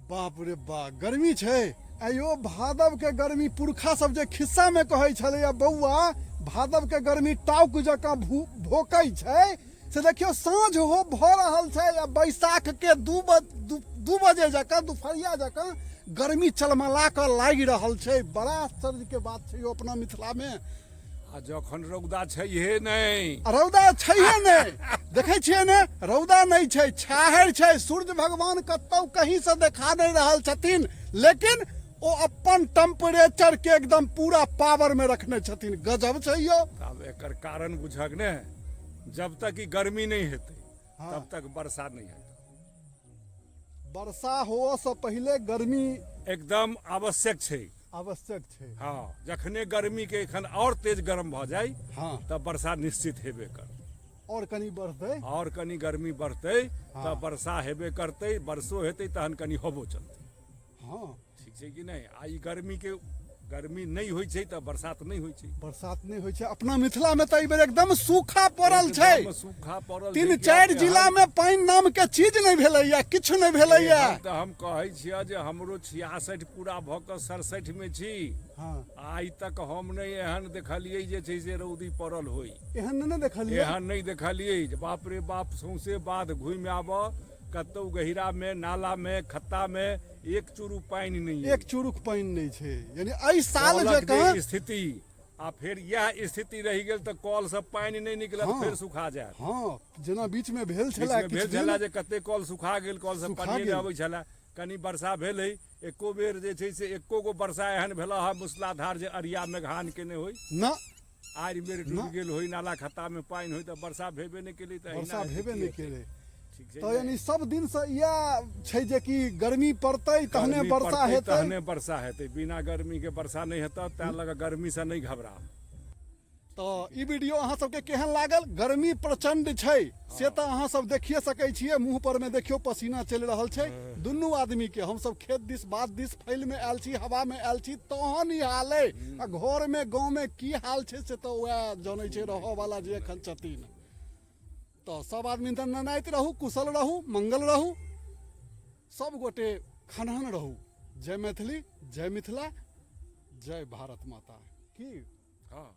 बाप रे बाप गर्मी छै। आइयो भादव के गर्मी पुरखा सब जे खिस्सा में कहै छलैया बौआ भादव के गर्मी टाउक जकां भोकै छै से देखियो साँझ हो भ रहल छै या बैसाख के 2 बजे जकां दुपहरिया जकां गर्मी चलमला के लागि रहल छै। बड़ा आश्चर्य के बात छै यो अपना मिथिला में। आ जखन रौदा छैहे नहीं, रौदा छैहे नहीं, देखे छियै ने रौदा नहीं छै, छाहरि छै, सूर्य भगवान कतौ कहीं से देखा नहीं रहल छथिन, लेकिन ओ अपन टेम्परेचर के एकदम पूरा पावर में रखने छथिन। गजब छै यो। अब एकर कारण बुझक ने, जब तक ई गर्मी नहीं हेतै हाँ। तब तक वर्षा नहीं हेतै। वर्षा हो से पहले गर्मी एकदम आवश्यक छै। आवश्यक छै। हाँ, जखने गर्मी के एखन और तेज गर्म भ जाए हाँ तब वर्षा निश्चित हेबे कर। और कनी बढ़तै और कनी गर्मी बढ़तै हाँ। तब वर्षा हेबे करतै, वर्षो हेतै तहन कनी हबो चलतै। हाँ ठीक छै कि नहीं? आ ई गर्मी नहीं होइ छै त बरसात नहीं होइ छै। बरसात नहीं होइ छै। अपना मिथिला में तो एहि बेर एकदम सूखा पड़ल छै। एकदम सूखा पड़ल। 3-4 जिला में पानि नाम के चीज नहीं भेलैया, किछु नहीं भेलैया। तो हम कहै छियै जे हमरो 66 पूरा भ क 67 में छी। हाँ आइ तक हम नहीं एहन देखलियै जे छै से रौदी पड़ल होई। एहन नहीं देखलियै। एहन नहीं देखलियै जे बाप रे बाप सौंसे बाध घुमि आब, कतौ गहिरा में नाला में खत्ता में एक चुरू पानि नहीं है। एक चुरुक पानि नहीं छै। यानी एहि साल कलक जकां जे स्थिति आ फिर यह स्थिति रहि गेल त कल से पानि नहीं निकलत, हाँ। फिर सुखा जायत। हाँ जेना बीच में भेल बीच छला में भेल छला जे कते कल सुखा गेल, कल से सुखा पानि गेल। नहीं अबै छला। कनी वर्षा भेलै, एको बेर जे छै से एको गो वर्षा एहन भेला है मूसलाधार जे अरिया मेघान के नहीं होई। ना आरि बेर डूबि गेल होई, नाला खत्ता में पानि होई त वर्षा भेबे नहीं केलै। त वर्षा भेबे नहीं केलै। ठीक छै। तो यानी सब दिन से यह छै जे कि गर्मी पड़तै तहने गर्मी वर्षा पड़तै हेतै। तहने वर्षा हेतै। बिना गर्मी के वर्षा नहीं हेतै। तैं लगे गर्मी से नहीं घबरा। तो ई वीडियो अहाँ सबके केहन लागल? गर्मी प्रचंड छै से तो अहाँ सब देखिए सकै छियै। मुंह पर में देखियो पसीना चलि रहल छै दुनू आदमी के। हम सब खेत दिस बात दिस फैल में आयल छी, हवा में आयल छी, तहन ई हाल है। आ घर में गांव में की हाल छै से तो वह जानै छै रहऽ वाला जे एखन छथिन। तो सब आदमी ननाइत रहू, कुशल रहू, मंगल रहू, सब गोटे खनहन रहू। जय मैथिली, जय मिथिला, जय भारत माता की। हाँ।